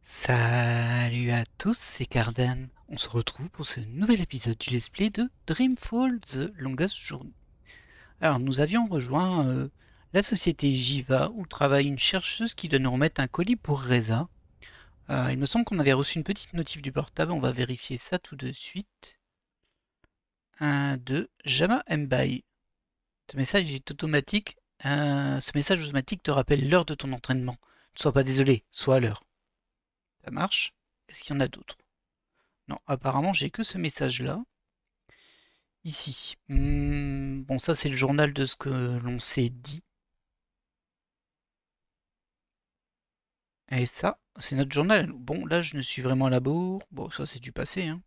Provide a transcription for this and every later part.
Salut à tous, c'est Cardan. On se retrouve pour ce nouvel épisode du let's play de Dreamfall The Longest Journey. Alors, nous avions rejoint la société Jiva où travaille une chercheuse qui doit nous remettre un colis pour Reza. Il me semble qu'on avait reçu une petite notif du portable, on va vérifier ça tout de suite. De Jama Mbai. Ce message est automatique. Ce message automatique te rappelle l'heure de ton entraînement. Ne sois pas désolé, sois à l'heure. Ça marche? Est-ce qu'il y en a d'autres? Non, apparemment j'ai que ce message-là. Ici. Bon, ça c'est le journal de ce que l'on s'est dit. Et ça, c'est notre journal. Bon, là je ne suis vraiment à la bourre. Bon, ça c'est du passé, hein.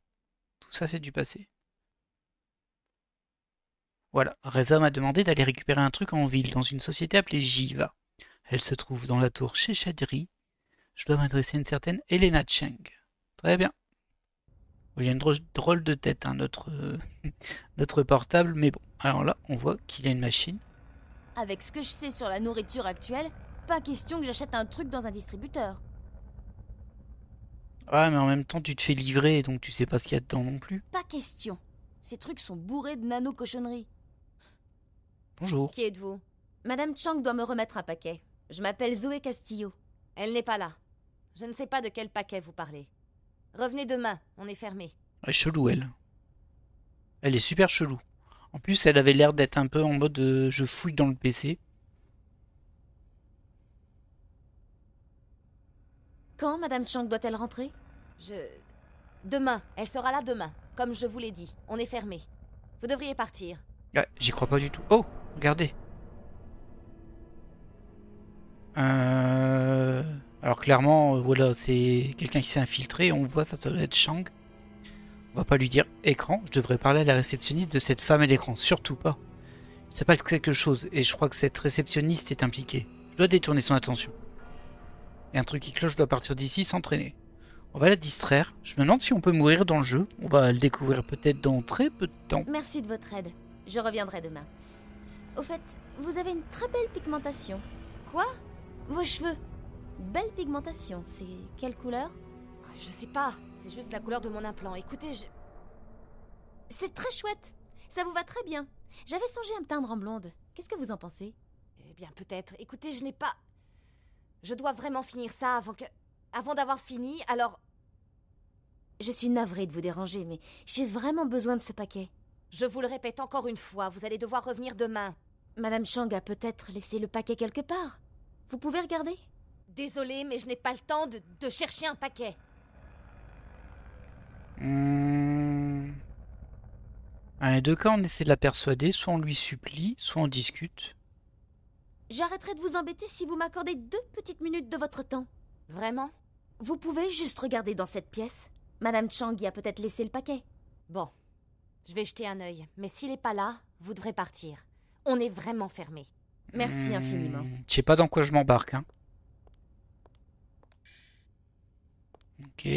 Tout ça c'est du passé. Voilà, Reza m'a demandé d'aller récupérer un truc en ville, dans une société appelée Jiva. Elle se trouve dans la tour Cheshadri. Je dois m'adresser à une certaine Elena Cheng. Très bien. Il y a une drôle de tête, hein, notre portable, mais bon. Alors là, on voit qu'il a une machine. Avec ce que je sais sur la nourriture actuelle, pas question que j'achète un truc dans un distributeur. Ah, mais en même temps, tu te fais livrer, donc tu sais pas ce qu'il y a dedans non plus. Pas question. Ces trucs sont bourrés de nano-cochonneries. Bonjour. Qui êtes-vous? Madame Chang doit me remettre un paquet. Je m'appelle Zoé Castillo. Elle n'est pas là. Je ne sais pas de quel paquet vous parlez. Revenez demain, on est fermé. Elle est chelou, elle. Elle est super chelou. En plus, elle avait l'air d'être un peu en mode je fouille dans le PC. Quand Madame Chang doit-elle rentrer? Demain, elle sera là demain, comme je vous l'ai dit. On est fermé. Vous devriez partir. Ouais, j'y crois pas du tout. Oh, regardez. Alors clairement, voilà, c'est quelqu'un qui s'est infiltré. On voit ça doit être Chang. On va pas lui dire écran. Je devrais parler à la réceptionniste de cette femme à l'écran. Surtout pas. Il se passe quelque chose et je crois que cette réceptionniste est impliquée. Je dois détourner son attention. Il y a un truc qui cloche, je dois partir d'ici, s'entraîner. On va la distraire. Je me demande si on peut mourir dans le jeu. On va le découvrir peut-être dans très peu de temps. Merci de votre aide. Je reviendrai demain. Au fait, vous avez une très belle pigmentation. Quoi? Vos cheveux. Belle pigmentation. C'est quelle couleur? Je sais pas. C'est juste la couleur de mon implant. Écoutez, C'est très chouette. Ça vous va très bien. J'avais songé à me teindre en blonde. Qu'est-ce que vous en pensez? Eh bien, peut-être. Écoutez, je n'ai pas... Je dois vraiment finir ça avant d'avoir fini, alors... Je suis navrée de vous déranger, mais j'ai vraiment besoin de ce paquet. Je vous le répète encore une fois, vous allez devoir revenir demain. Madame Chang a peut-être laissé le paquet quelque part. Vous pouvez regarder? Désolée, mais je n'ai pas le temps de chercher un paquet. Dans les deux cas, on essaie de la persuader. Soit on lui supplie, soit on discute. J'arrêterai de vous embêter si vous m'accordez 2 petites minutes de votre temps. Vraiment? Vous pouvez juste regarder dans cette pièce. Madame Chang y a peut-être laissé le paquet. Bon, je vais jeter un œil. Mais s'il n'est pas là, vous devrez partir. On est vraiment fermé. Merci infiniment. Je sais pas dans quoi je m'embarque, hein. Ok.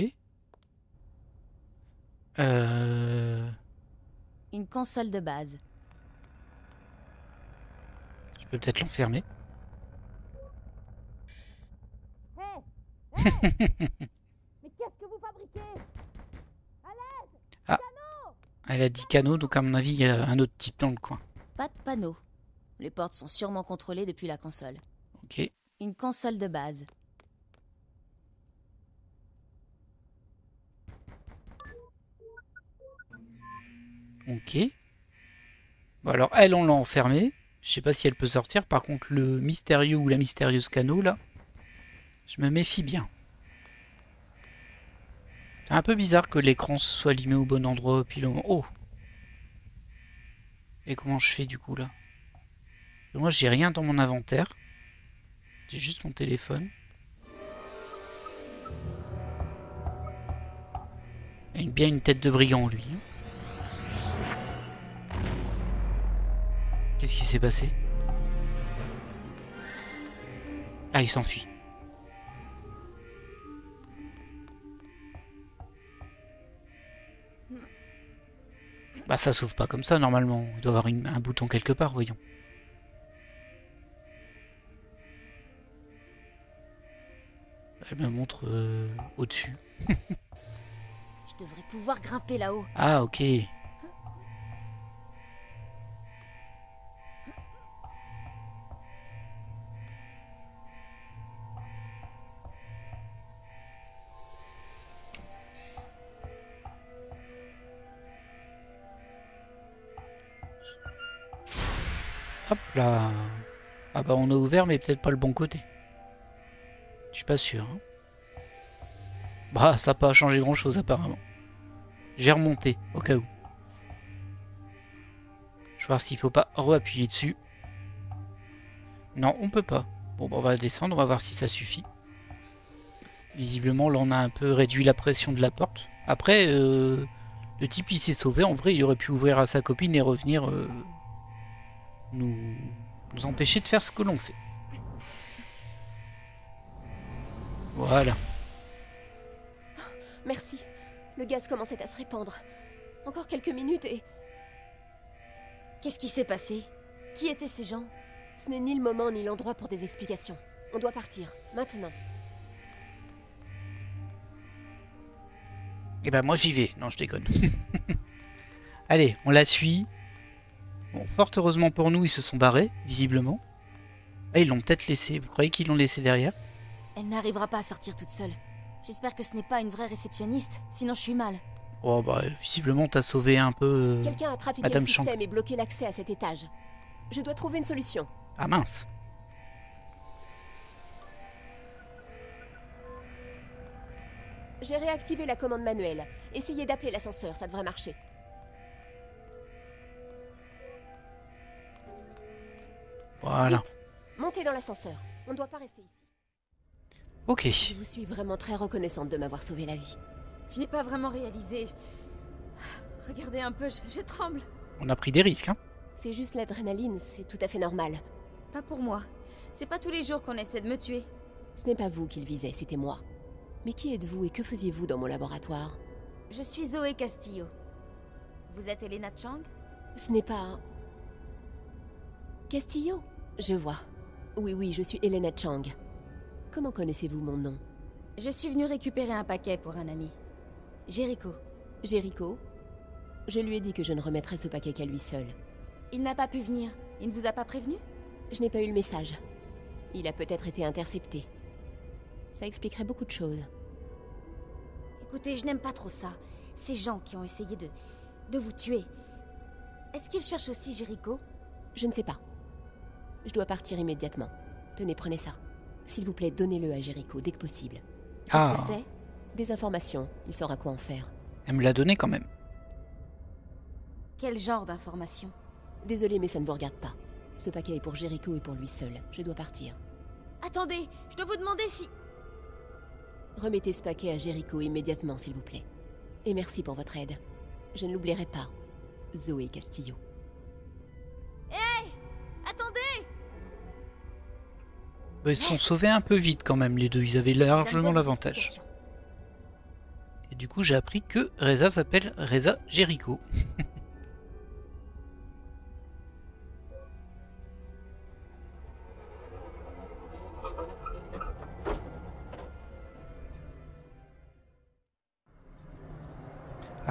Une console de base. Je peux peut-être l'enfermer. Mais qu'est-ce que vous fabriquez? Elle a dit canot, donc à mon avis, il y a un autre type dans le coin. Pas de panneau. Les portes sont sûrement contrôlées depuis la console. Ok. Une console de base. Ok. Bon, alors, elle, on l'a enfermée. Je sais pas si elle peut sortir. Par contre, le mystérieux ou la mystérieuse canot, là, je me méfie bien. C'est un peu bizarre que l'écran soit allumé au bon endroit puis le moment. Oh! Et comment je fais du coup là? Moi j'ai rien dans mon inventaire. J'ai juste mon téléphone. Il a bien une tête de brigand lui. Qu'est-ce qui s'est passé? Ah, il s'enfuit. Bah ça s'ouvre pas comme ça normalement. Il doit y avoir un bouton quelque part, voyons. Elle me montre au-dessus. Je devrais pouvoir grimper là-haut. Ah, ok. Hop là. Ah bah on a ouvert mais peut-être pas le bon côté. Je suis pas sûr. Hein. Bah ça n'a pas changé grand chose apparemment. J'ai remonté au cas où. Je vais voir s'il faut pas re-appuyer dessus. Non, on peut pas. Bon bah on va descendre, on va voir si ça suffit. Visiblement là on a un peu réduit la pression de la porte. Après le type il s'est sauvé. En vrai il aurait pu ouvrir à sa copine et revenir nous empêcher de faire ce que l'on fait. Voilà. Merci. Le gaz commençait à se répandre. Encore quelques minutes et... Qu'est-ce qui s'est passé? Qui étaient ces gens? Ce n'est ni le moment ni l'endroit pour des explications. On doit partir, maintenant. Et ben moi j'y vais. Non je déconne. Allez, on la suit. Bon, fort heureusement pour nous, ils se sont barrés, visiblement. Ah, ils l'ont peut-être laissé. Vous croyez qu'ils l'ont laissé derrière? Elle n'arrivera pas à sortir toute seule. J'espère que ce n'est pas une vraie réceptionniste, sinon je suis mal. Oh bah visiblement t'as sauvé un peu Quelqu'un a trafiqué Madame le système Chang. et bloqué l'accès à cet étage. Je dois trouver une solution. Ah mince. J'ai réactivé la commande manuelle. Essayez d'appeler l'ascenseur, ça devrait marcher. Voilà. Vite, montez dans l'ascenseur. On ne doit pas rester ici. Ok. Je vous suis vraiment très reconnaissante de m'avoir sauvé la vie. Je n'ai pas vraiment réalisé. Regardez un peu, je tremble. On a pris des risques, hein. C'est juste l'adrénaline, c'est tout à fait normal. Pas pour moi. C'est pas tous les jours qu'on essaie de me tuer. Ce n'est pas vous qu'il visait, c'était moi. Mais qui êtes-vous et que faisiez-vous dans mon laboratoire? Je suis Zoé Castillo. Vous êtes Elena Chang? Ce n'est pas... Castillo? Je vois. Oui, je suis Elena Chang. Comment connaissez-vous mon nom? Je suis venue récupérer un paquet pour un ami. Jericho. Jericho? Je lui ai dit que je ne remettrais ce paquet qu'à lui seul. Il n'a pas pu venir. Il ne vous a pas prévenu? Je n'ai pas eu le message. Il a peut-être été intercepté. Ça expliquerait beaucoup de choses. Écoutez, je n'aime pas trop ça. Ces gens qui ont essayé de vous tuer. Est-ce qu'ils cherchent aussi Jericho? Je ne sais pas. Je dois partir immédiatement. Tenez, prenez ça. S'il vous plaît, donnez-le à Jericho dès que possible. Ah, Qu'est-ce que c'est? Des informations. Il saura quoi en faire. elle me l'a donné quand même. Quel genre d'informations? Désolé, mais ça ne vous regarde pas. Ce paquet est pour Jericho et pour lui seul. Je dois partir. Attendez, je dois vous demander si... Remettez ce paquet à Jericho immédiatement, s'il vous plaît. Et merci pour votre aide. Je ne l'oublierai pas. Zoé Castillo. Attendez! Bah, ils se sont sauvés un peu vite quand même, les deux. Ils avaient largement Ça me donne des l'avantage. explications. Et du coup, j'ai appris que Reza s'appelle Reza Jericho.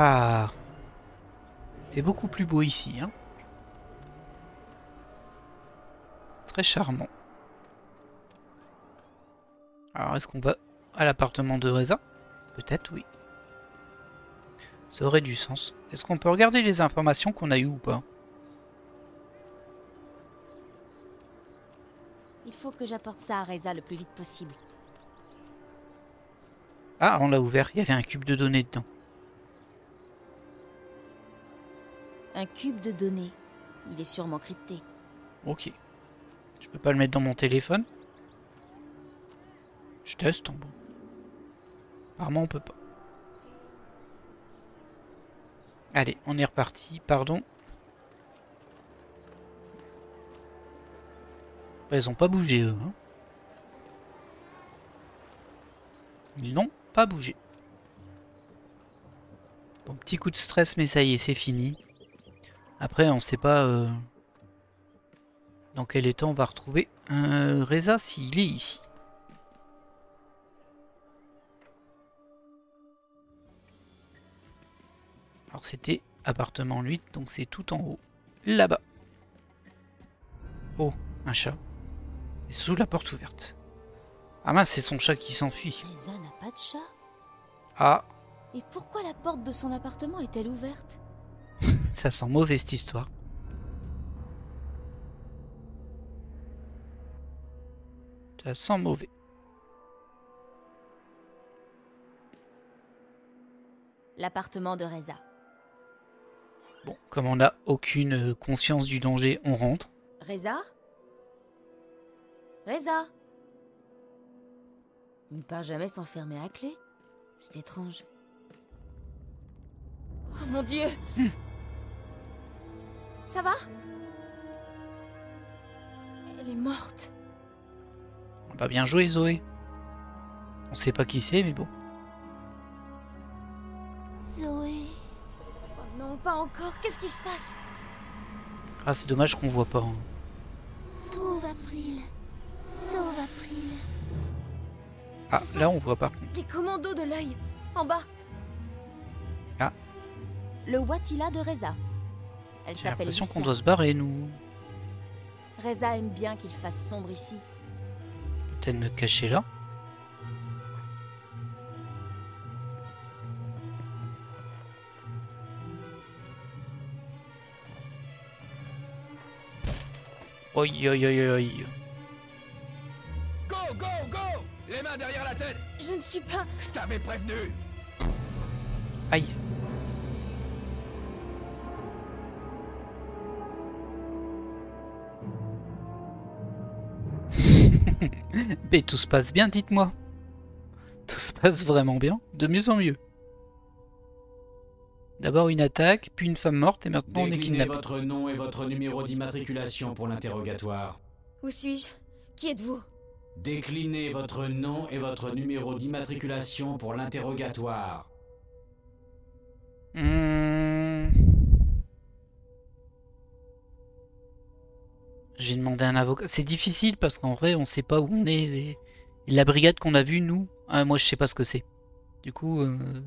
Ah, c'est beaucoup plus beau ici, hein. Très charmant. Alors, est-ce qu'on va à l'appartement de Reza? Peut-être, oui. Ça aurait du sens. Est-ce qu'on peut regarder les informations qu'on a eues ou pas? Il faut que j'apporte ça à Reza le plus vite possible. Ah, on l'a ouvert. Il y avait un cube de données dedans. Un cube de données. Il est sûrement crypté. Ok. Je peux pas le mettre dans mon téléphone? Je teste. Bon. Apparemment, on peut pas. Allez, on est reparti. Pardon. Ils ont pas bougé, eux. Hein. Ils n'ont pas bougé. Bon, petit coup de stress, mais ça y est, c'est fini. Après, on sait pas dans quel état on va retrouver Reza s'il est ici. Alors c'était appartement 8, donc c'est tout en haut. Là-bas. Oh, un chat. Et sous la porte ouverte. Ah mince, c'est son chat qui s'enfuit. Reza n'a pas de chat. Ah, Et pourquoi la porte de son appartement est-elle ouverte? ça sent mauvais cette histoire. Ça sent mauvais. L'appartement de Reza. Bon, comme on n'a aucune conscience du danger, on rentre. Reza? Reza? Il ne part jamais s'enfermer à clé. C'est étrange. Oh mon Dieu! Ça va? Elle est morte. Bah bien joué Zoé. On sait pas qui c'est, mais bon. Zoé. Oh non, pas encore. Qu'est-ce qui se passe? Ah, c'est dommage qu'on voit pas. Hein. Trouve April. Sauve April. Ah, là on voit par contre. Les commandos de l'œil. En bas. Ah. Le Watila de Reza. Elle J'ai s'appelle l'impression qu'on Lucia. doit se barrer, nous. Reza aime bien qu'il fasse sombre ici. Peut-être me cacher là. Oi, oi, oi, oi. Go, go, go! Les mains derrière la tête! Je ne suis pas... Je t'avais prévenu! Aïe. Mais tout se passe bien, dites-moi. Tout se passe vraiment bien, de mieux en mieux. D'abord une attaque, puis une femme morte, et maintenant on est Déclinez kidnappé. votre nom et votre numéro d'immatriculation pour l'interrogatoire. Où suis-je? Qui êtes-vous? Déclinez votre nom et votre numéro d'immatriculation pour l'interrogatoire. J'ai demandé à un avocat. C'est difficile parce qu'en vrai, on sait pas où on est. Et la brigade qu'on a vue, nous, moi je sais pas ce que c'est. Du coup, bon,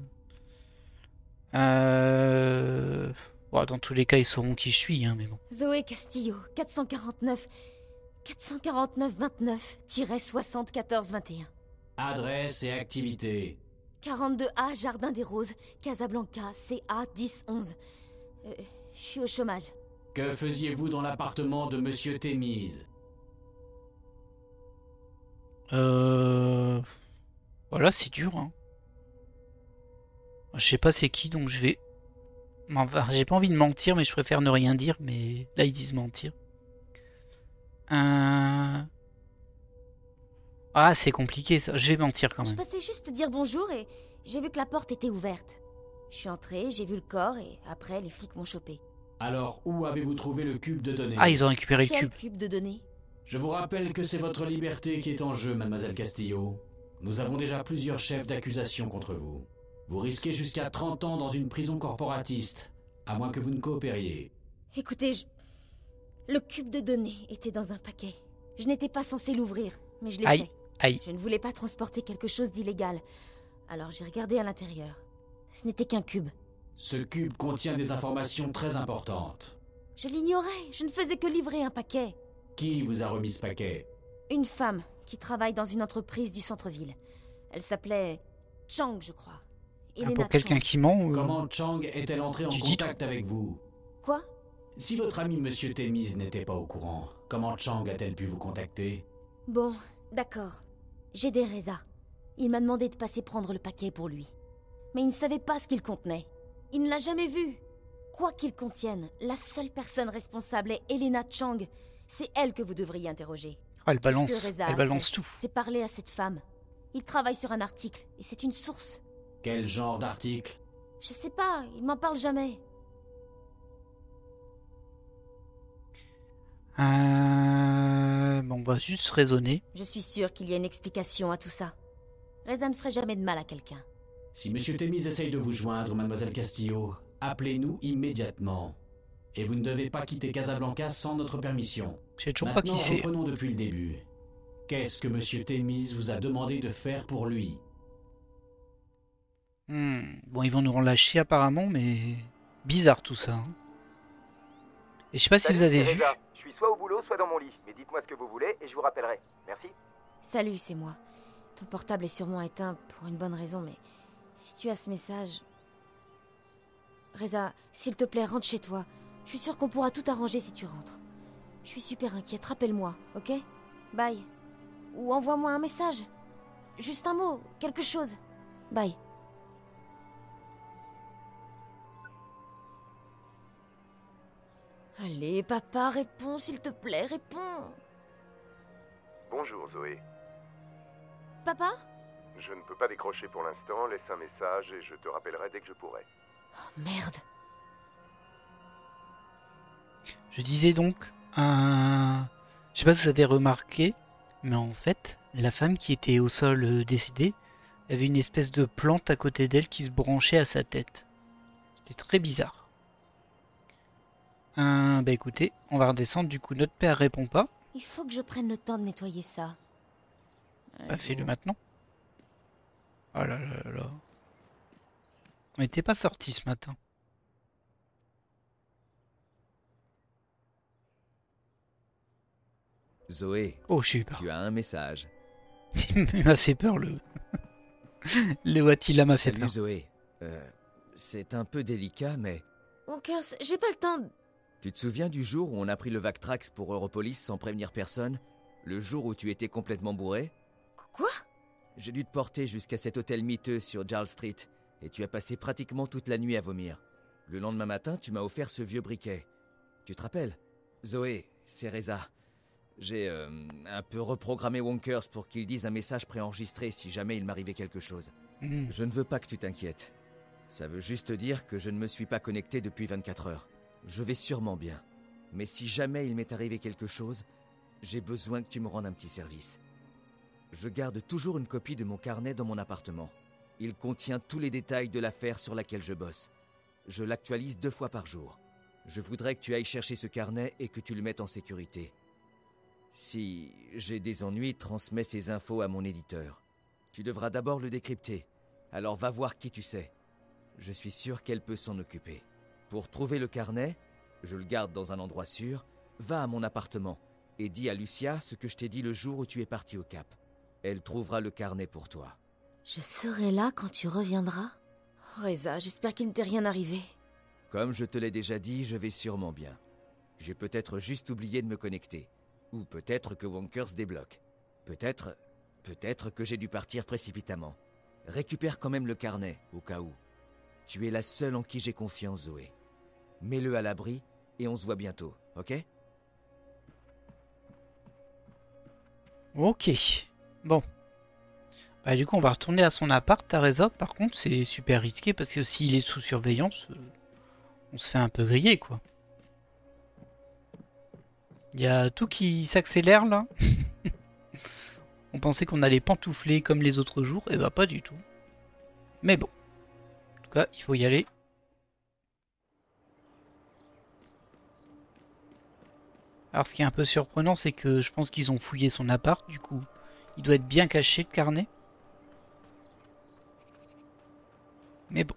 dans tous les cas, ils sauront qui je suis, hein, mais bon. Zoé Castillo, 449... 449-29-74-21. Adresse et activité. 42A, Jardin des Roses, Casablanca, CA 1011. Je suis au chômage. Que faisiez-vous dans l'appartement de Monsieur Thémise? Voilà, c'est dur, hein. Je sais pas c'est qui, donc je vais... Enfin, j'ai pas envie de mentir, mais je préfère ne rien dire, mais là ils disent mentir. Ah, c'est compliqué ça, je vais mentir quand Je même. passais juste dire bonjour et j'ai vu que la porte était ouverte. Je suis entrée, j'ai vu le corps et après les flics m'ont chopé. Alors, où avez-vous trouvé le cube de données? Ah, ils ont récupéré le Quel cube. cube de données? Je vous rappelle que c'est votre liberté qui est en jeu, mademoiselle Castillo. Nous avons déjà plusieurs chefs d'accusation contre vous. Vous risquez jusqu'à 30 ans dans une prison corporatiste, à moins que vous ne coopériez. Écoutez, le cube de données était dans un paquet. Je n'étais pas censée l'ouvrir, mais je l'ai Aïe, fait. aïe. Je ne voulais pas transporter quelque chose d'illégal. Alors j'ai regardé à l'intérieur. Ce n'était qu'un cube. Ce cube contient des informations très importantes. Je l'ignorais, je ne faisais que livrer un paquet. Qui vous a remis ce paquet? Une femme qui travaille dans une entreprise du centre-ville. Elle s'appelait Chang, je crois. Ah, Elena pour quelqu'un Chang. qui ment, Comment Chang est-elle entrée en Du titre. contact avec vous? Quoi? Si votre ami Monsieur Thémise n'était pas au courant, comment Chang a-t-elle pu vous contacter? Bon, d'accord. J'ai des Reza. Il m'a demandé de passer prendre le paquet pour lui. Mais il ne savait pas ce qu'il contenait. Il ne l'a jamais vu. Quoi qu'il contienne, la seule personne responsable est Elena Chang. C'est elle que vous devriez interroger. elle Tout ce que balance, Reza elle a balance fait, tout. C'est parler à cette femme. Il travaille sur un article, et c'est une source. Quel genre d'article? Je sais pas, il m'en parle jamais. Bon, on va juste raisonner. Je suis sûre qu'il y a une explication à tout ça. Reza ne ferait jamais de mal à quelqu'un. Si Monsieur Thémise essaye de vous joindre, mademoiselle Castillo, appelez-nous immédiatement. Et vous ne devez pas quitter Casablanca sans notre permission. Je sais toujours pas Maintenant, qui c'est. reprenons depuis le début. Qu'est-ce que Monsieur Thémise vous a demandé de faire pour lui? Bon, ils vont nous relâcher apparemment, mais... Bizarre tout ça. Hein. Et je sais pas si vous avez vu. Reza. Je suis soit au boulot, soit dans mon lit. Mais dites-moi ce que vous voulez et je vous rappellerai. Merci. Salut, c'est moi. Ton portable est sûrement éteint pour une bonne raison, mais si tu as ce message... Reza, s'il te plaît, rentre chez toi. Je suis sûre qu'on pourra tout arranger si tu rentres. Je suis super inquiète, rappelle-moi, ok? Bye. Ou envoie-moi un message. Juste un mot, quelque chose. Bye. Allez, papa, réponds, s'il te plaît, réponds. Bonjour Zoé. Papa? Je ne peux pas décrocher pour l'instant. Laisse un message et je te rappellerai dès que je pourrai. Oh, merde. Je disais donc, je sais pas si vous avez remarqué, mais en fait, la femme qui était au sol décédée avait une espèce de plante à côté d'elle qui se branchait à sa tête. C'était très bizarre. Bah écoutez, on va redescendre, du coup notre père répond pas. Il faut que je prenne le temps de nettoyer ça. Bah fais-le maintenant. Oh là là là. On n'était pas sortis ce matin. Zoé, Oh, j'ai eu peur. tu as un message. Il m'a fait peur le... le Wattila m'a fait Salut peur. Zoé. C'est un peu délicat, mais... Wonkers, j'ai pas le temps de... Tu te souviens du jour où on a pris le Vactrax pour Europolis sans prévenir personne? Le jour où tu étais complètement bourré? Quoi? J'ai dû te porter jusqu'à cet hôtel miteux sur Charles Street, et tu as passé pratiquement toute la nuit à vomir. Le lendemain matin, tu m'as offert ce vieux briquet. Tu te rappelles? Zoé, c'est Reza. J'ai un peu reprogrammé Wonkers pour qu'il dise un message préenregistré si jamais il m'arrivait quelque chose. Je ne veux pas que tu t'inquiètes. Ça veut juste dire que je ne me suis pas connecté depuis 24 heures. Je vais sûrement bien. Mais si jamais il m'est arrivé quelque chose, j'ai besoin que tu me rendes un petit service. Je garde toujours une copie de mon carnet dans mon appartement. Il contient tous les détails de l'affaire sur laquelle je bosse. Je l'actualise 2 fois par jour. Je voudrais que tu ailles chercher ce carnet et que tu le mettes en sécurité. Si j'ai des ennuis, transmets ces infos à mon éditeur. Tu devras d'abord le décrypter. Alors va voir qui tu sais. Je suis sûr qu'elle peut s'en occuper. Pour trouver le carnet, je le garde dans un endroit sûr, va à mon appartement et dis à Lucia ce que je t'ai dit le jour où tu es parti au Cap. Elle trouvera le carnet pour toi. Je serai là quand tu reviendras. Oh, Reza, j'espère qu'il ne t'est rien arrivé. Comme je te l'ai déjà dit, je vais sûrement bien. J'ai peut-être juste oublié de me connecter. Ou peut-être que Wonkers débloque. Peut-être que j'ai dû partir précipitamment. Récupère quand même le carnet, au cas où. Tu es la seule en qui j'ai confiance, Zoé. Mets-le à l'abri et on se voit bientôt, ok? Ok. Bon. Bah du coup on va retourner à son appart, Teresa. Par contre c'est super risqué parce que s'il est sous surveillance, on se fait un peu griller quoi. Il y a tout qui s'accélère là. On pensait qu'on allait pantoufler comme les autres jours, et bah pas du tout. Mais bon. En tout cas, il faut y aller. Alors ce qui est un peu surprenant, c'est que je pense qu'ils ont fouillé son appart, du coup. Il doit être bien caché le carnet. Mais bon.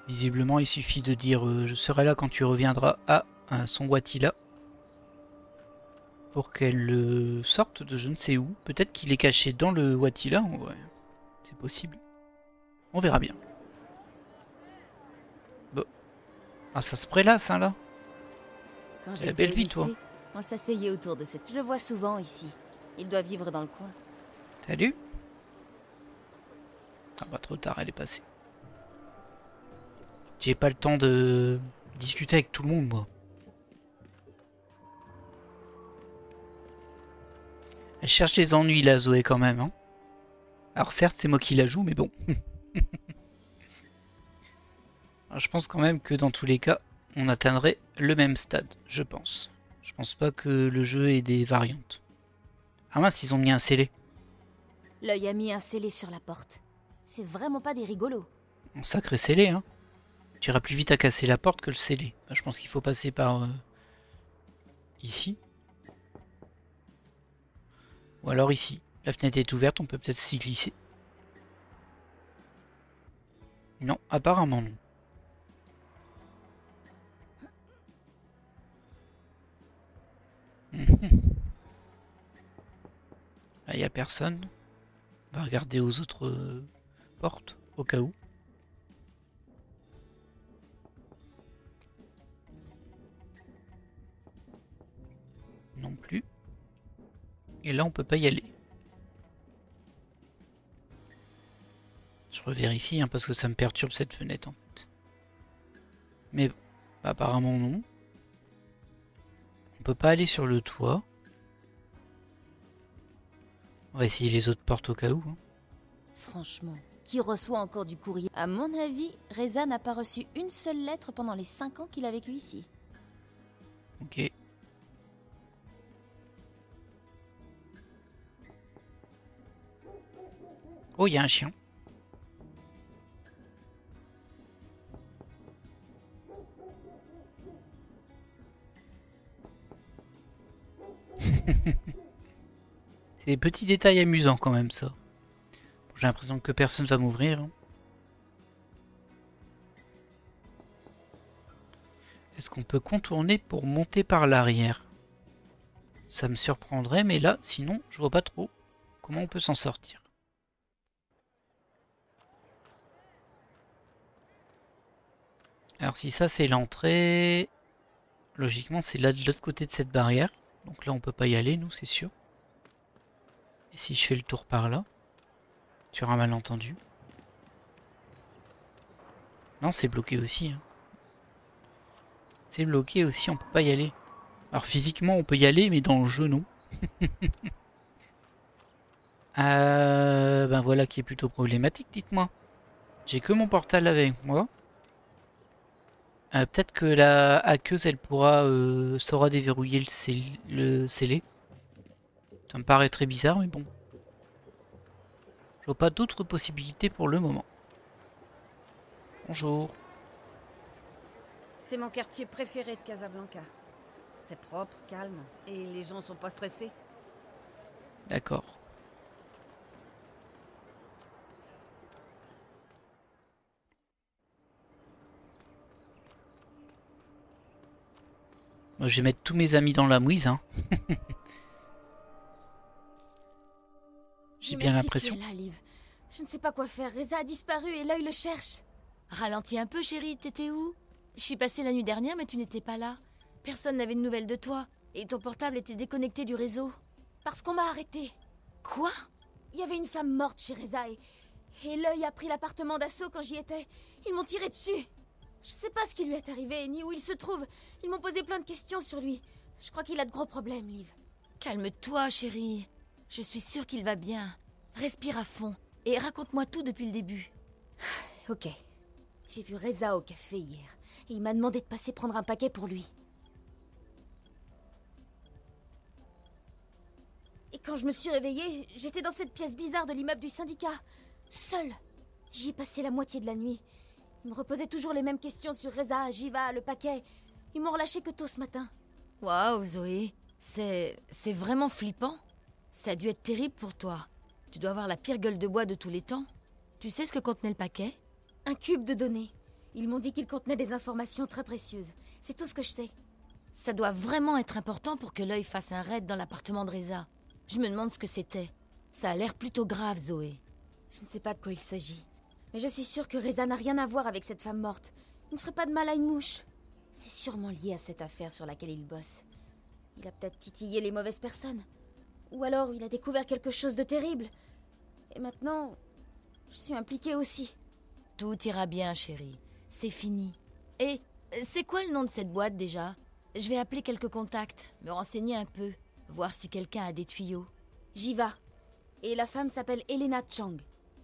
Visiblement, il suffit de dire je serai là quand tu reviendras à son Wattila. Pour qu'elle sorte de je ne sais où. Peut-être qu'il est caché dans le Wattila. Ouais, c'est possible. On verra bien. Bon. Ah, ça se prélasse, hein, là. Quand Eh, belle vie, au toi. lycée, on s'asseyait autour de cette... Je le vois souvent ici. Il doit vivre dans le coin. Salut. Ah bah trop tard, elle est passée. J'ai pas le temps de discuter avec tout le monde, moi. Elle cherche les ennuis, la Zoé, quand même. Hein. Alors certes, c'est moi qui la joue, mais bon. Alors, je pense quand même que dans tous les cas, on atteindrait le même stade, je pense. Je pense pas que le jeu ait des variantes. Ah mince, ils ont mis un scellé. L'œil a mis un scellé sur la porte. C'est vraiment pas des rigolos. Un sacré scellé, hein. Tu iras plus vite à casser la porte que le scellé. Bah, je pense qu'il faut passer par ici. Ou alors ici. La fenêtre est ouverte, on peut peut-être s'y glisser. Non, apparemment non. Là, il n'y a personne. On va regarder aux autres portes, au cas où. Non plus. Et là, on peut pas y aller. Je revérifie, hein, parce que ça me perturbe cette fenêtre, en fait. Mais apparemment, non. On peut pas aller sur le toit. On va essayer les autres portes au cas où. Hein. Franchement, qui reçoit encore du courrier? À mon avis, Reza n'a pas reçu une seule lettre pendant les 5 ans qu'il a vécu ici. Ok. Oh, il y a un chien. C'est des petits détails amusants quand même ça. J'ai l'impression que personne va m'ouvrir. Est-ce qu'on peut contourner pour monter par l'arrière? Ça me surprendrait, mais là, sinon, je vois pas trop comment on peut s'en sortir. Alors si ça c'est l'entrée, logiquement c'est là de l'autre côté de cette barrière. Donc là on peut pas y aller, nous c'est sûr. Et si je fais le tour par là, sur un malentendu. Non, c'est bloqué aussi. Hein. C'est bloqué aussi, on peut pas y aller. Alors physiquement on peut y aller, mais dans le jeu non. Ben voilà qui est plutôt problématique, dites-moi. J'ai que mon portal avec moi. Peut-être que la hackeuse elle saura déverrouiller le scellé. Ça me paraît très bizarre, mais bon. Je vois pas d'autres possibilités pour le moment. Bonjour. C'est mon quartier préféré de Casablanca. C'est propre, calme, et les gens sont pas stressés. D'accord. Moi, je vais mettre tous mes amis dans la mouise, hein. J'ai bien l'impression. Là, Liv. Je ne sais pas quoi faire. Reza a disparu et l'œil le cherche. Ralentis un peu, chérie. T'étais où? Je suis passée la nuit dernière, mais tu n'étais pas là. Personne n'avait de nouvelles de toi. Et ton portable était déconnecté du réseau. Parce qu'on m'a arrêté. Quoi? Il y avait une femme morte chez Reza et l'œil a pris l'appartement d'assaut quand j'y étais. Ils m'ont tiré dessus. Je sais pas ce qui lui est arrivé, ni où il se trouve. Ils m'ont posé plein de questions sur lui. Je crois qu'il a de gros problèmes, Liv. Calme-toi, chérie. Je suis sûre qu'il va bien. Respire à fond et raconte-moi tout depuis le début. Ok. J'ai vu Reza au café hier et il m'a demandé de passer prendre un paquet pour lui. Et quand je me suis réveillée, j'étais dans cette pièce bizarre de l'immeuble du syndicat. Seule. J'y ai passé la moitié de la nuit. Ils me reposaient toujours les mêmes questions sur Reza, Jiva, le paquet. Ils m'ont relâché que tôt ce matin. Waouh, Zoé. C'est vraiment flippant. Ça a dû être terrible pour toi. Tu dois avoir la pire gueule de bois de tous les temps. Tu sais ce que contenait le paquet? Un cube de données. Ils m'ont dit qu'il contenait des informations très précieuses. C'est tout ce que je sais. Ça doit vraiment être important pour que l'œil fasse un raid dans l'appartement de Reza. Je me demande ce que c'était. Ça a l'air plutôt grave, Zoé. Je ne sais pas de quoi il s'agit. Mais je suis sûre que Reza n'a rien à voir avec cette femme morte. Il ne ferait pas de mal à une mouche. C'est sûrement lié à cette affaire sur laquelle il bosse. Il a peut-être titillé les mauvaises personnes. Ou alors il a découvert quelque chose de terrible. Et maintenant, je suis impliquée aussi. Tout ira bien, chérie. C'est fini. Et c'est quoi le nom de cette boîte déjà? Je vais appeler quelques contacts, me renseigner un peu, voir si quelqu'un a des tuyaux. J'y vais. Et la femme s'appelle Elena Chang.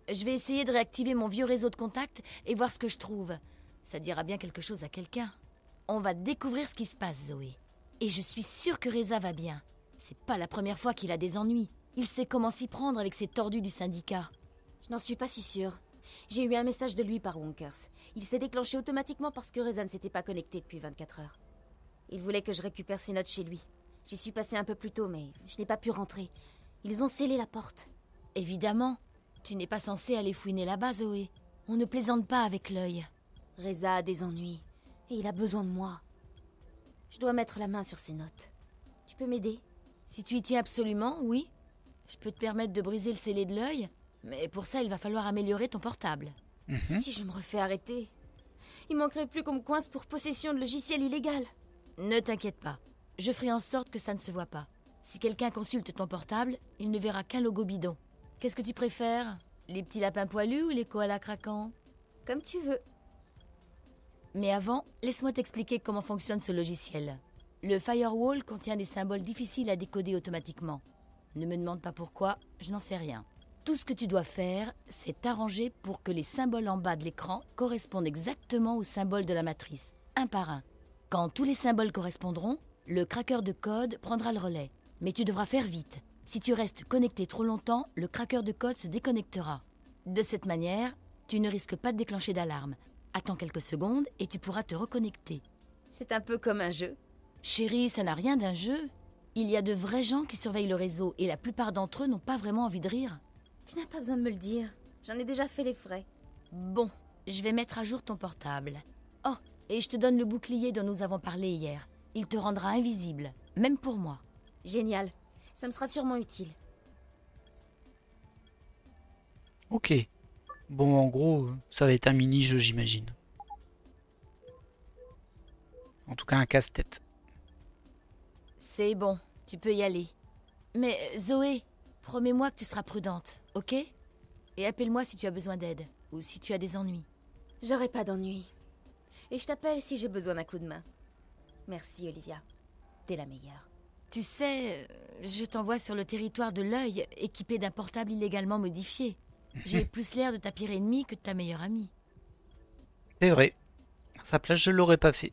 Je vais essayer de réactiver mon vieux réseau de contacts et voir ce que je trouve. Ça dira bien quelque chose à quelqu'un. On va découvrir ce qui se passe, Zoé. Et je suis sûre que Reza va bien. C'est pas la première fois qu'il a des ennuis. Il sait comment s'y prendre avec ces tordus du syndicat. Je n'en suis pas si sûre. J'ai eu un message de lui par Wonkers. Il s'est déclenché automatiquement parce que Reza ne s'était pas connecté depuis 24 heures. Il voulait que je récupère ses notes chez lui. J'y suis passée un peu plus tôt, mais je n'ai pas pu rentrer. Ils ont scellé la porte. Évidemment. Tu n'es pas censée aller fouiner là-bas, Zoé. On ne plaisante pas avec l'œil. Reza a des ennuis. Et il a besoin de moi. Je dois mettre la main sur ses notes. Tu peux m'aider? Si tu y tiens absolument, oui. Je peux te permettre de briser le scellé de l'œil, mais pour ça, il va falloir améliorer ton portable. Si je me refais arrêter, il manquerait plus qu'on me coince pour possession de logiciel illégal. Ne t'inquiète pas. Je ferai en sorte que ça ne se voit pas. Si quelqu'un consulte ton portable, il ne verra qu'un logo bidon. Qu'est-ce que tu préfères? Les petits lapins poilus ou les koalas craquants? Comme tu veux. Mais avant, laisse-moi t'expliquer comment fonctionne ce logiciel. Le firewall contient des symboles difficiles à décoder automatiquement. Ne me demande pas pourquoi, je n'en sais rien. Tout ce que tu dois faire, c'est t'arranger pour que les symboles en bas de l'écran correspondent exactement aux symboles de la matrice, un par un. Quand tous les symboles correspondront, le craqueur de code prendra le relais. Mais tu devras faire vite. Si tu restes connecté trop longtemps, le craqueur de code se déconnectera. De cette manière, tu ne risques pas de déclencher d'alarme. Attends quelques secondes et tu pourras te reconnecter. C'est un peu comme un jeu. Chérie, ça n'a rien d'un jeu. Il y a de vrais gens qui surveillent le réseau et la plupart d'entre eux n'ont pas vraiment envie de rire. Tu n'as pas besoin de me le dire. J'en ai déjà fait les frais. Bon, je vais mettre à jour ton portable. Oh, et je te donne le bouclier dont nous avons parlé hier. Il te rendra invisible, même pour moi. Génial. Ça me sera sûrement utile. Ok. Bon, en gros, ça va être un mini-jeu, j'imagine. En tout cas, un casse-tête. C'est bon, tu peux y aller. Mais Zoé, promets-moi que tu seras prudente, ok? Et appelle-moi si tu as besoin d'aide, ou si tu as des ennuis. J'aurai pas d'ennui. Et je t'appelle si j'ai besoin d'un coup de main. Merci, Olivia. T'es la meilleure. Tu sais, je t'envoie sur le territoire de l'œil, équipé d'un portable illégalement modifié. J'ai plus l'air de ta pire ennemie que de ta meilleure amie. C'est vrai. À sa place, je l'aurais pas fait.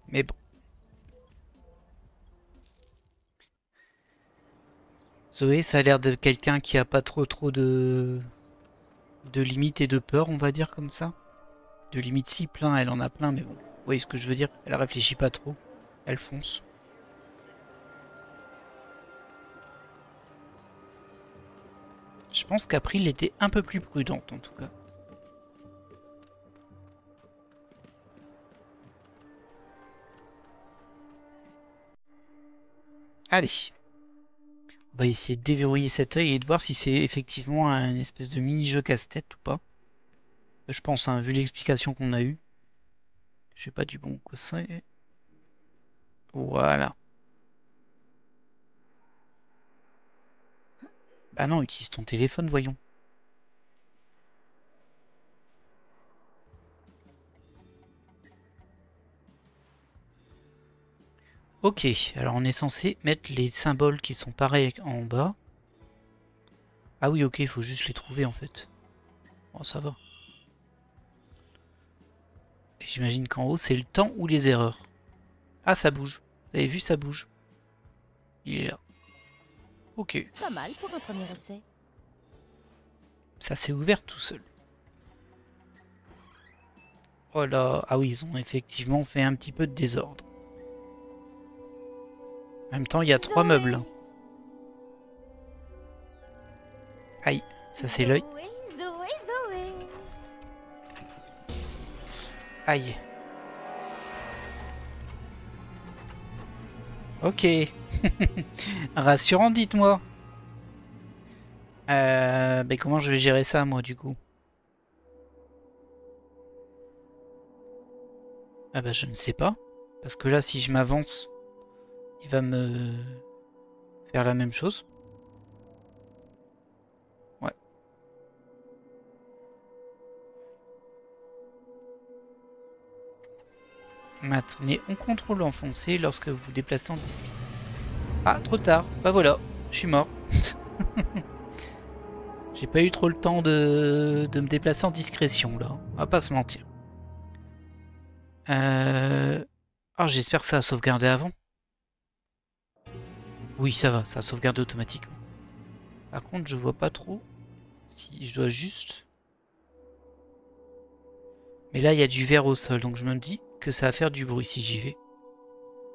Mais bon. Zoé, ça a l'air de quelqu'un qui a pas trop de limites et de peur, on va dire comme ça. De limites si plein, elle en a plein, mais bon. Vous voyez ce que je veux dire? Elle réfléchit pas trop. Elle fonce. Je pense qu'April était un peu plus prudente en tout cas. Allez. On va essayer de déverrouiller cet œil et de voir si c'est effectivement un espèce de mini-jeu casse-tête ou pas. Je pense, hein, vu l'explication qu'on a eue. Je sais pas du bon que c'est. Voilà. Bah non, utilise ton téléphone, voyons. Ok, alors on est censé mettre les symboles qui sont pareils en bas. Ah oui, ok, il faut juste les trouver en fait. Bon, ça va. J'imagine qu'en haut, c'est le temps ou les erreurs. Ah, ça bouge. Vous avez vu, ça bouge. Il est là. Ok. Pas mal pour un premier essai. Ça s'est ouvert tout seul. Oh là. Ah oui, ils ont effectivement fait un petit peu de désordre. En même temps, il y a 3 meubles. Aïe, ça c'est l'œil. Zoé. Aïe. Ok. Rassurant, dites-moi. Mais comment je vais gérer ça, moi, du coup? Ah bah, je ne sais pas. Parce que là, si je m'avance, il va me faire la même chose. Ouais. Maintenez en contrôle enfoncé lorsque vous vous déplacez en disque. Ah, trop tard. Bah voilà, je suis mort. J'ai pas eu trop le temps de me déplacer en discrétion, là. On va pas se mentir. Ah, j'espère que ça a sauvegardé avant. Oui, ça va, ça a sauvegardé automatiquement. Par contre, je vois pas trop si je dois juste... Mais là, il y a du verre au sol, donc je me dis que ça va faire du bruit si j'y vais.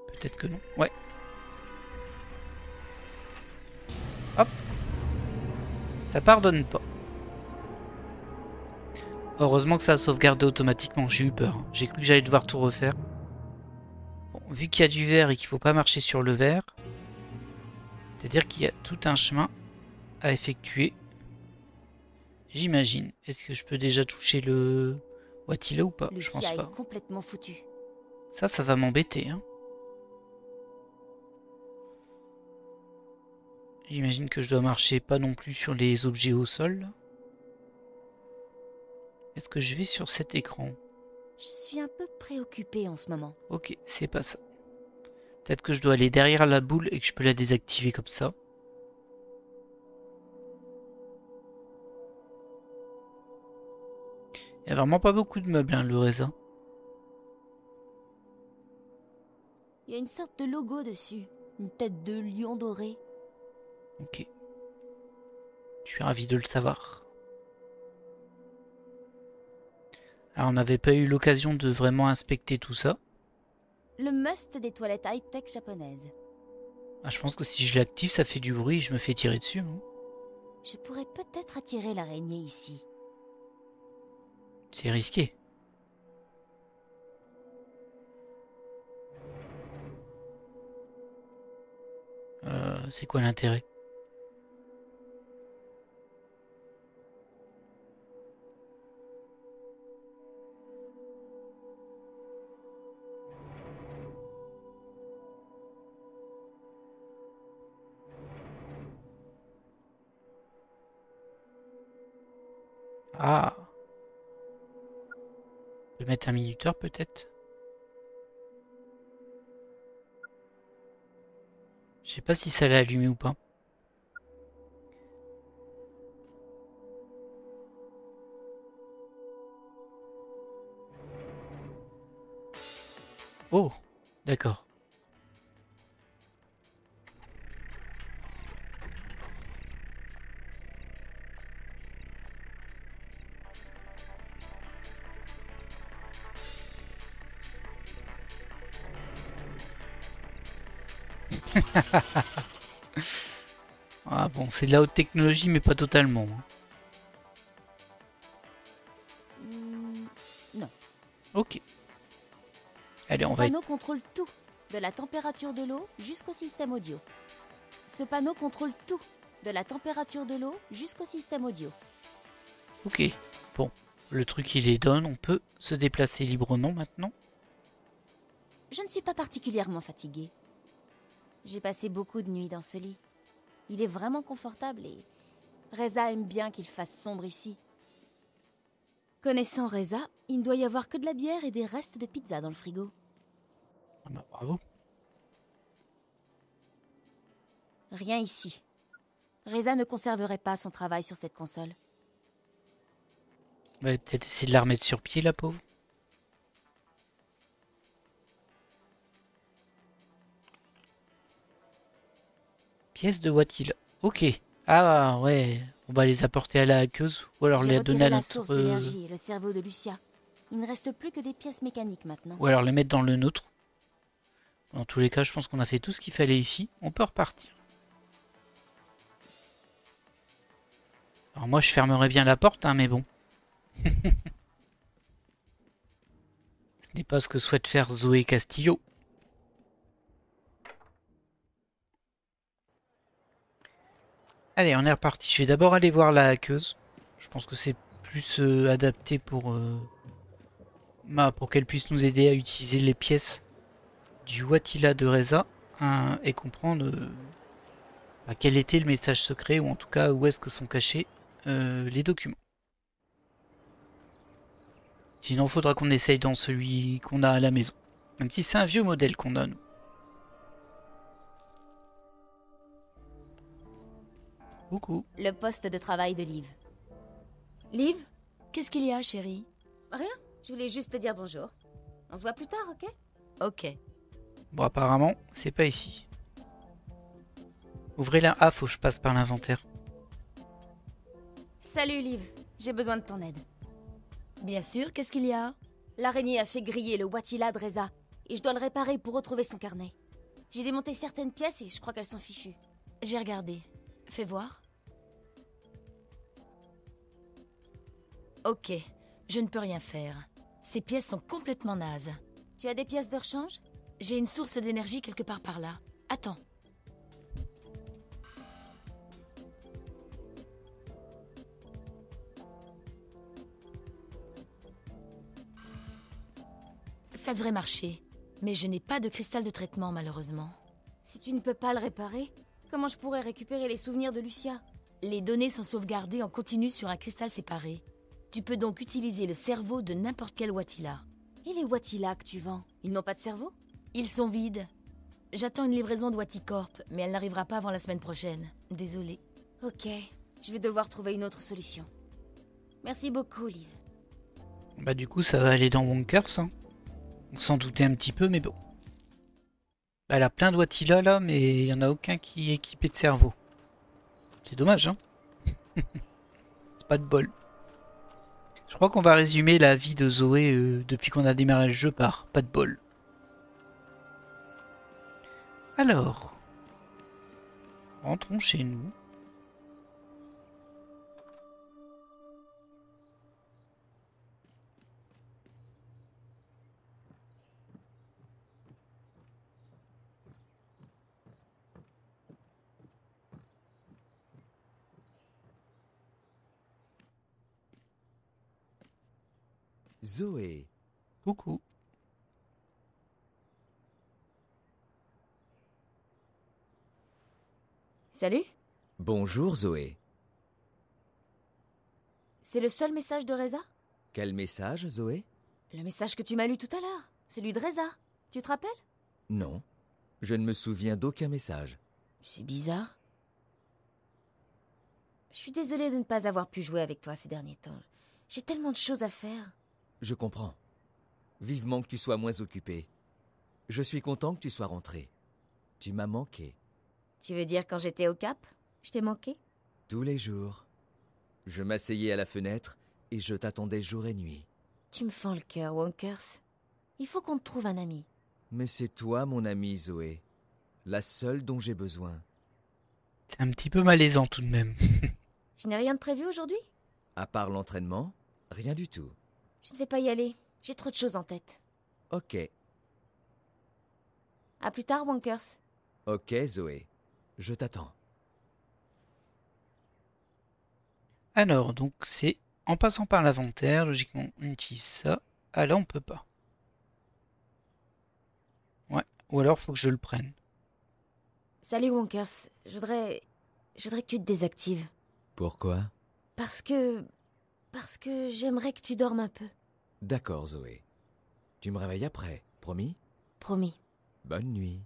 Peut-être que non. Ouais. Hop. Ça pardonne pas. Heureusement que ça a sauvegardé automatiquement. J'ai eu peur. J'ai cru que j'allais devoir tout refaire. Bon, vu qu'il y a du verre et qu'il faut pas marcher sur le verre, c'est-à-dire qu'il y a tout un chemin à effectuer. J'imagine. Est-ce que je peux déjà toucher le Watila ou pas? Je pense Lucia pas. est complètement foutue. Ça va m'embêter. Hein. J'imagine que je dois marcher pas non plus sur les objets au sol. Est-ce que je vais sur cet écran? Je suis un peu préoccupée en ce moment. Ok, c'est pas ça. Peut-être que je dois aller derrière la boule et que je peux la désactiver comme ça. Il y a vraiment pas beaucoup de meubles, hein, le Reza. Il y a une sorte de logo dessus. Une tête de lion doré. Ok. Je suis ravi de le savoir. Alors, on n'avait pas eu l'occasion de vraiment inspecter tout ça. Le must des toilettes high-tech japonaises. Ah, je pense que si je l'active, ça fait du bruit et je me fais tirer dessus. Hein. Je pourrais peut-être attirer l'araignée ici. C'est risqué. C'est quoi l'intérêt? Ah. Je vais mettre un minuteur peut-être. Je sais pas si ça l'a allumé ou pas. Oh, d'accord. Ah bon, c'est de la haute technologie, mais pas totalement. Non. Ok. Allez, Ce on va... panneau contrôle tout, de la température de l'eau jusqu'au système audio. Ce panneau contrôle tout, de la température de l'eau jusqu'au système audio. Ok. Bon, le truc il les donne, on peut se déplacer librement maintenant. Je ne suis pas particulièrement fatiguée. J'ai passé beaucoup de nuits dans ce lit. Il est vraiment confortable et Reza aime bien qu'il fasse sombre ici. Connaissant Reza, il ne doit y avoir que de la bière et des restes de pizza dans le frigo. Ah bah bravo. Rien ici. Reza ne conserverait pas son travail sur cette console. On va peut-être essayer de la remettre sur pied, la pauvre. Pièce de Watila. Ok. Ah ouais. On va les apporter à la hackeuse ou alors les donner à la notre... source d'énergie et le cerveau de Lucia. Il ne reste plus que des pièces mécaniques maintenant. Ou alors les mettre dans le nôtre. Dans tous les cas, je pense qu'on a fait tout ce qu'il fallait ici. On peut repartir. Alors moi, je fermerai bien la porte, hein, mais bon. Ce n'est pas ce que souhaite faire Zoé Castillo. Allez, on est reparti. Je vais d'abord aller voir la hackeuse. Je pense que c'est plus adapté pour qu'elle puisse nous aider à utiliser les pièces du Watila de Reza et comprendre quel était le message secret ou en tout cas où est-ce que sont cachés les documents. Sinon, il faudra qu'on essaye dans celui qu'on a à la maison. Même si c'est un vieux modèle qu'on a, nous. Coucou. Le poste de travail de Liv. Liv, qu'est-ce qu'il y a, chérie? Rien, je voulais juste te dire bonjour. On se voit plus tard, ok? Ok. Bon, apparemment, c'est pas ici. Ouvrez la... Ah, faut que je passe par l'inventaire. Salut, Liv. J'ai besoin de ton aide. Bien sûr, qu'est-ce qu'il y a? L'araignée a fait griller le Watila de Reza, et je dois le réparer pour retrouver son carnet. J'ai démonté certaines pièces et je crois qu'elles sont fichues. Je vais regarder. Fais voir. Ok, je ne peux rien faire. Ces pièces sont complètement nazes. Tu as des pièces de rechange? J'ai une source d'énergie quelque part par là. Attends. Ça devrait marcher. Mais je n'ai pas de cristal de traitement, malheureusement. Si tu ne peux pas le réparer, comment je pourrais récupérer les souvenirs de Lucia? Les données sont sauvegardées en continu sur un cristal séparé. Tu peux donc utiliser le cerveau de n'importe quel Watila. Et les Watila que tu vends, ils n'ont pas de cerveau? Ils sont vides. J'attends une livraison de Waticorp, mais elle n'arrivera pas avant la semaine prochaine. Désolée. Ok, je vais devoir trouver une autre solution. Merci beaucoup, Liv. Bah du coup ça va aller dans Wonkers. Hein. On s'en doutait un petit peu, mais bon. Elle a plein de Watila là, mais il n'y en a aucun qui est équipé de cerveau. C'est dommage, hein. C'est pas de bol. Je crois qu'on va résumer la vie de Zoé depuis qu'on a démarré le jeu par pas de bol. Alors, rentrons chez nous. Zoé. Coucou. Salut? Bonjour, Zoé. C'est le seul message de Reza? Quel message, Zoé? Le message que tu m'as lu tout à l'heure. Celui de Reza. Tu te rappelles? Non. Je ne me souviens d'aucun message. C'est bizarre. Je suis désolée de ne pas avoir pu jouer avec toi ces derniers temps. J'ai tellement de choses à faire. Je comprends. Vivement que tu sois moins occupé. Je suis content que tu sois rentré. Tu m'as manqué. Tu veux dire quand j'étais au Cap? Je t'ai manqué? Tous les jours. Je m'asseyais à la fenêtre et je t'attendais jour et nuit. Tu me fends le cœur, Wonkers. Il faut qu'on te trouve un ami. Mais c'est toi, mon amie Zoé. La seule dont j'ai besoin. C'est un petit peu malaisant tout de même. Je n'ai rien de prévu aujourd'hui? À part l'entraînement, rien du tout. Je ne vais pas y aller. J'ai trop de choses en tête. Ok. À plus tard, Wonkers. Ok, Zoé. Je t'attends. Alors, donc c'est en passant par l'inventaire, logiquement on utilise ça. Ah là on peut pas. Ouais, ou alors faut que je le prenne. Salut, Wonkers. Je voudrais que tu te désactives. Pourquoi? Parce que j'aimerais que tu dormes un peu. D'accord, Zoé. Tu me réveilles après, promis? Promis. Bonne nuit.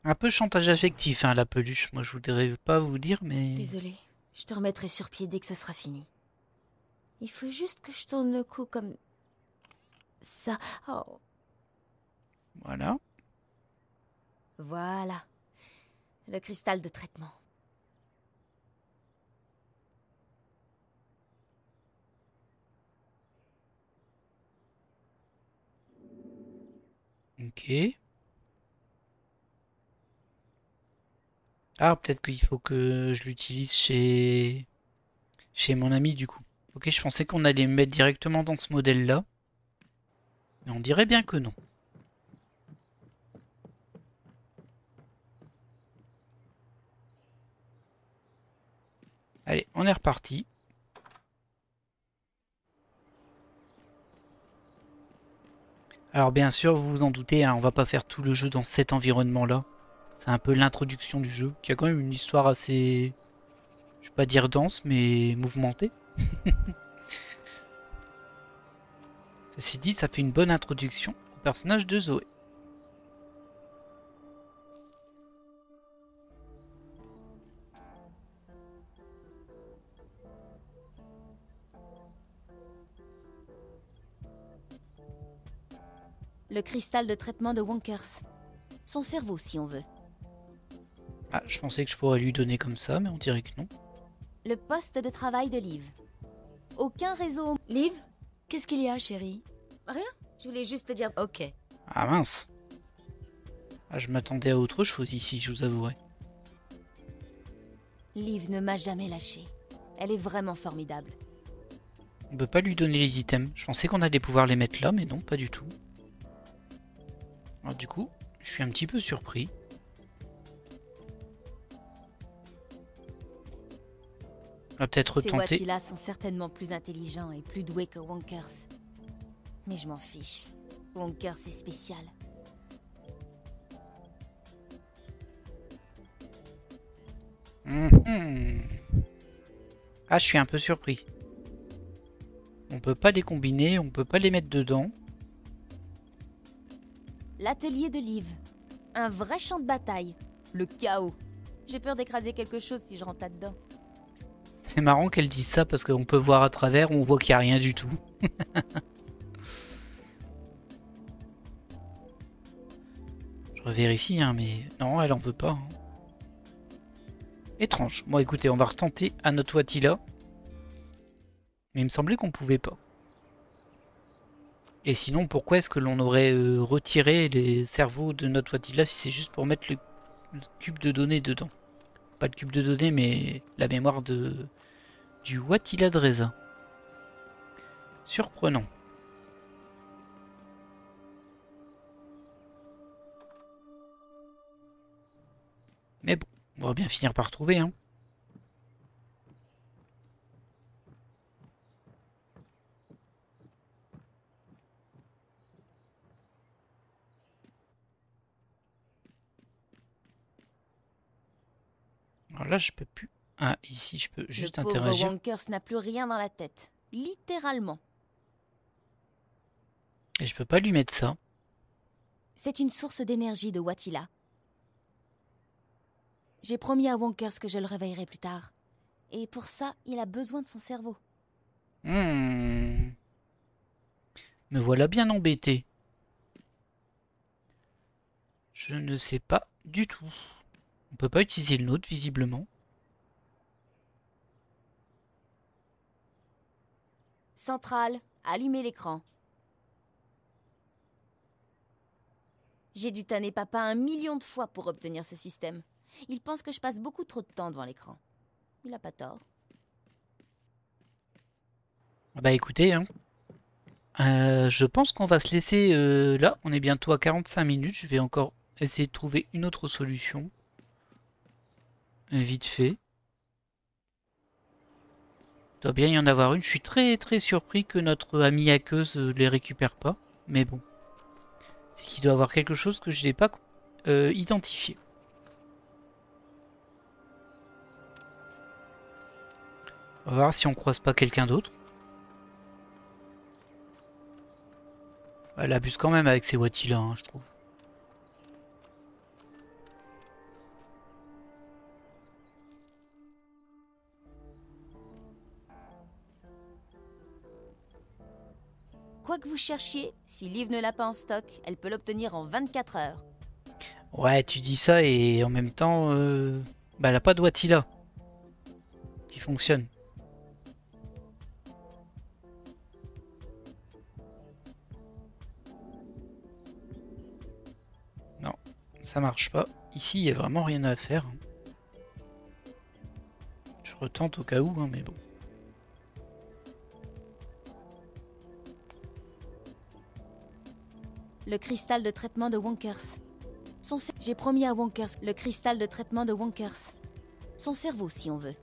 Un peu chantage affectif, hein, la peluche. Moi je voudrais pas vous dire, mais... Désolée. Je te remettrai sur pied dès que ça sera fini. Il faut juste que je tourne le cou comme... ça. Oh. Voilà. Voilà. Le cristal de traitement. Ok. Ah, peut-être qu'il faut que je l'utilise chez mon ami du coup. Ok, je pensais qu'on allait me mettre directement dans ce modèle-là. Mais on dirait bien que non. Allez, on est reparti. Alors bien sûr, vous vous en doutez, hein, on va pas faire tout le jeu dans cet environnement-là. C'est un peu l'introduction du jeu, qui a quand même une histoire assez... je vais pas dire dense, mais mouvementée. Ceci dit, ça fait une bonne introduction au personnage de Zoé. Le cristal de traitement de Wonkers. Son cerveau, si on veut. Ah, je pensais que je pourrais lui donner comme ça, mais on dirait que non. Le poste de travail de Liv. Aucun réseau... Liv, qu'est-ce qu'il y a, chérie? Rien, je voulais juste te dire... Ok. Ah mince. Ah, je m'attendais à autre chose ici, je vous avouerai. Liv ne m'a jamais lâché. Elle est vraiment formidable. On peut pas lui donner les items. Je pensais qu'on allait pouvoir les mettre là, mais non, pas du tout. Alors du coup, Je suis un petit peu surpris. On va peut-être Ces retenter. Wattila sont certainement plus intelligents et plus doués que Wonkers. Mais je m'en fiche. Wonkers est spécial. Ah, je suis un peu surpris. On peut pas les combiner, on peut pas les mettre dedans. L'atelier de Liv. Un vrai champ de bataille. Le chaos. J'ai peur d'écraser quelque chose si je rentre là-dedans. C'est marrant qu'elle dise ça parce qu'on peut voir à travers, on voit qu'il n'y a rien du tout. Je revérifie, hein, mais non, elle en veut pas. Hein. Étrange. Bon, écoutez, on va retenter à notre Wattila. Mais il me semblait qu'on pouvait pas. Et sinon, pourquoi est-ce que l'on aurait retiré les cerveaux de notre Wattila si c'est juste pour mettre le cube de données dedans? Pas le cube de données, mais la mémoire du Wattila de Reza. Surprenant. Mais bon, on va bien finir par trouver, hein. Alors là, je peux plus. Ah, ici, je peux juste Le pauvre interagir. Wonkers n'a plus rien dans la tête. Littéralement. Et je peux pas lui mettre ça. C'est une source d'énergie de Wattila. J'ai promis à Wonkers que je le réveillerai plus tard. Et pour ça, il a besoin de son cerveau. Me voilà bien embêté. Je ne sais pas du tout. On peut pas utiliser le nôtre, visiblement. Centrale, allumez l'écran. J'ai dû tanner papa 1 million de fois pour obtenir ce système. Il pense que je passe beaucoup trop de temps devant l'écran. Il a pas tort. Bah écoutez, hein. Je pense qu'on va se laisser là. On est bientôt à 45 minutes. Je vais encore essayer de trouver une autre solution. Vite fait. Il doit bien y en avoir une. Je suis très très surpris que notre amie hackeuse les récupère pas. Mais bon. C'est qu'il doit y avoir quelque chose que je n'ai pas identifié. On va voir si on croise pas quelqu'un d'autre. Elle abuse quand même avec ces Wattila, hein, je trouve. Quoi que vous cherchiez, si Liv ne l'a pas en stock, elle peut l'obtenir en 24 heures. Ouais, tu dis ça et en même temps, bah, elle a pas de Wattila qui fonctionne. Non, ça marche pas. Ici, il n'y a vraiment rien à faire. Je retente au cas où, hein, mais bon. Le cristal de traitement de Wonkers. J'ai promis à Wonkers le cristal de traitement de Wonkers. Son cerveau, si on veut.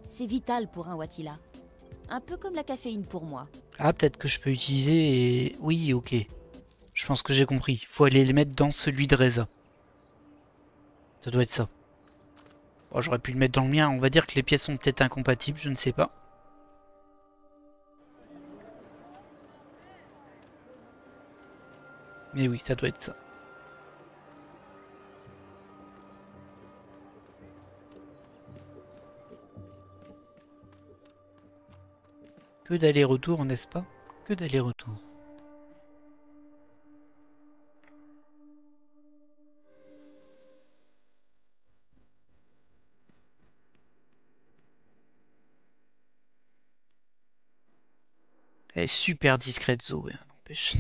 C'est vital pour un Wattila. Un peu comme la caféine pour moi. Ah, peut-être que je peux utiliser et... Oui, ok. Je pense que j'ai compris. Il faut aller les mettre dans celui de Reza. Ça doit être ça. Bon, j'aurais pu le mettre dans le mien. On va dire que les pièces sont peut-être incompatibles, je ne sais pas. Mais oui, ça doit être ça. Que d'aller-retour, n'est-ce pas? Que d'aller-retour. Elle est super discrète, Zoé, n'empêche.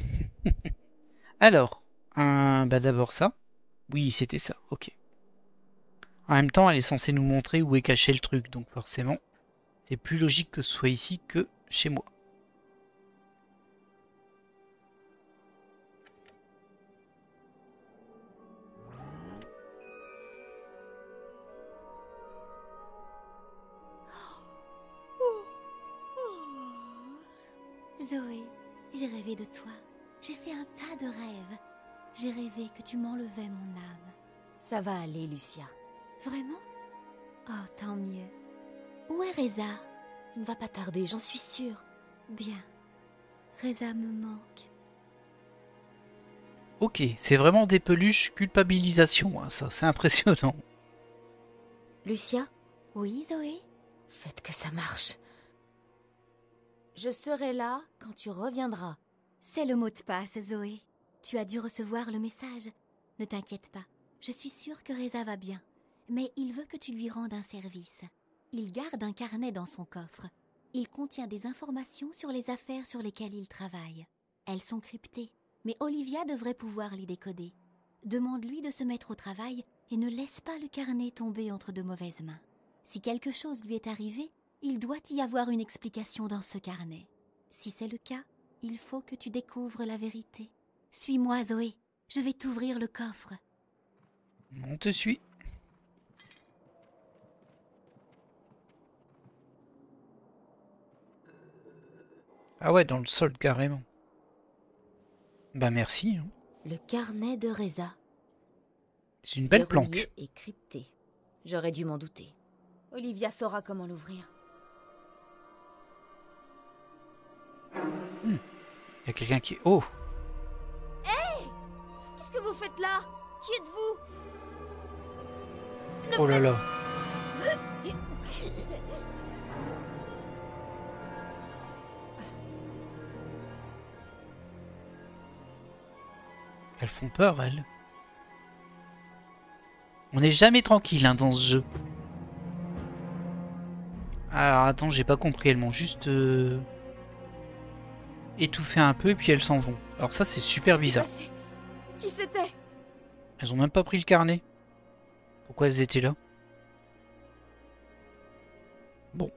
Alors, bah d'abord ça. Oui, c'était ça, ok. En même temps, elle est censée nous montrer où est caché le truc, donc forcément, c'est plus logique que ce soit ici que chez moi. J'ai rêvé de toi. J'ai fait un tas de rêves. J'ai rêvé que tu m'enlevais mon âme. Ça va aller, Lucia. Vraiment? Oh, tant mieux. Où est Reza? Il ne va pas tarder, j'en suis sûre. Bien. Reza me manque. Ok, c'est vraiment des peluches culpabilisation, hein, ça, c'est impressionnant. Lucia? Oui, Zoé? Faites que ça marche. Je serai là quand tu reviendras. C'est le mot de passe, Zoé. Tu as dû recevoir le message. Ne t'inquiète pas. Je suis sûre que Reza va bien. Mais il veut que tu lui rendes un service. Il garde un carnet dans son coffre. Il contient des informations sur les affaires sur lesquelles il travaille. Elles sont cryptées, mais Olivia devrait pouvoir les décoder. Demande-lui de se mettre au travail et ne laisse pas le carnet tomber entre de mauvaises mains. Si quelque chose lui est arrivé, il doit y avoir une explication dans ce carnet. Si c'est le cas, il faut que tu découvres la vérité. Suis-moi, Zoé. Je vais t'ouvrir le coffre. On te suit. Ah ouais, dans le sol, carrément. Bah merci. Hein. Le carnet de Reza. C'est une belle Verrouillé planque. et crypté. J'aurais dû m'en douter. Olivia saura comment l'ouvrir. Il y a quelqu'un qui... Oh! Hé! Qu'est-ce que vous faites là? Qui êtes-vous? Oh là là. Elles font peur, elles. On n'est jamais tranquille hein, dans ce jeu. Alors attends, j'ai pas compris. Elles m'ont juste étouffé un peu et puis elles s'en vont. Alors ça, c'est super bizarre. Qui c'était? Elles ont même pas pris le carnet. Pourquoi elles étaient là? Bon.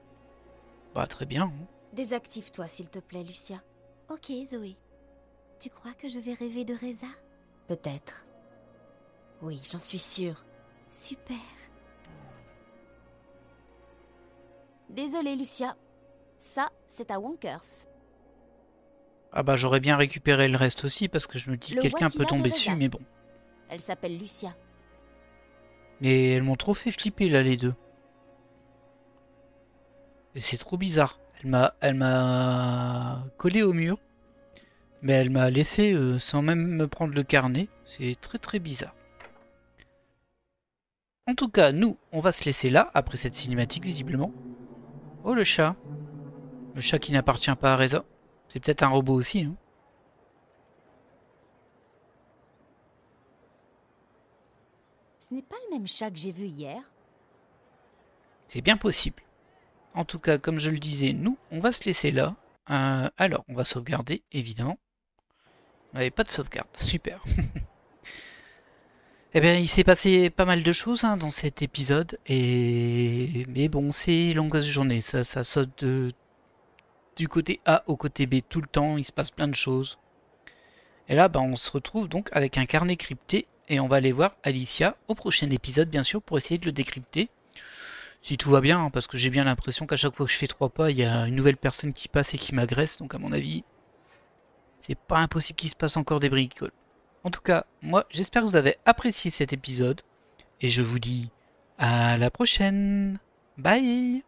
Bah très bien. Hein. Désactive-toi, s'il te plaît, Lucia. Ok, Zoé. Tu crois que je vais rêver de Reza? Peut-être. Oui, j'en suis sûre. Super. Désolée, Lucia. Ça, c'est à Wonkers. Ah bah j'aurais bien récupéré le reste aussi parce que je me dis Le quelqu'un peut Watila tomber de Reza. dessus mais bon. Elle s'appelle Lucia. Mais elles m'ont trop fait flipper là les deux. Et c'est trop bizarre. Elle m'a collé au mur. Mais elle m'a laissé sans même me prendre le carnet. C'est très très bizarre. En tout cas, nous, on va se laisser là, après cette cinématique visiblement. Oh le chat. Le chat qui n'appartient pas à Reza. C'est peut-être un robot aussi. Hein. Ce n'est pas le même chat que j'ai vu hier. C'est bien possible. En tout cas, comme je le disais, nous, on va se laisser là. Alors, on va sauvegarder, évidemment. On n'avait pas de sauvegarde. Super. Eh bien, il s'est passé pas mal de choses hein, dans cet épisode. Mais bon, c'est longue journée. Ça saute du côté A au côté B tout le temps. Il se passe plein de choses. Et là, bah, on se retrouve donc avec un carnet crypté. Et on va aller voir Alicia au prochain épisode, bien sûr, pour essayer de le décrypter. Si tout va bien, hein, parce que j'ai bien l'impression qu'à chaque fois que je fais 3 pas, il y a une nouvelle personne qui passe et qui m'agresse. Donc à mon avis, c'est pas impossible qu'il se passe encore des bricoles. En tout cas, moi, j'espère que vous avez apprécié cet épisode. Et je vous dis à la prochaine. Bye!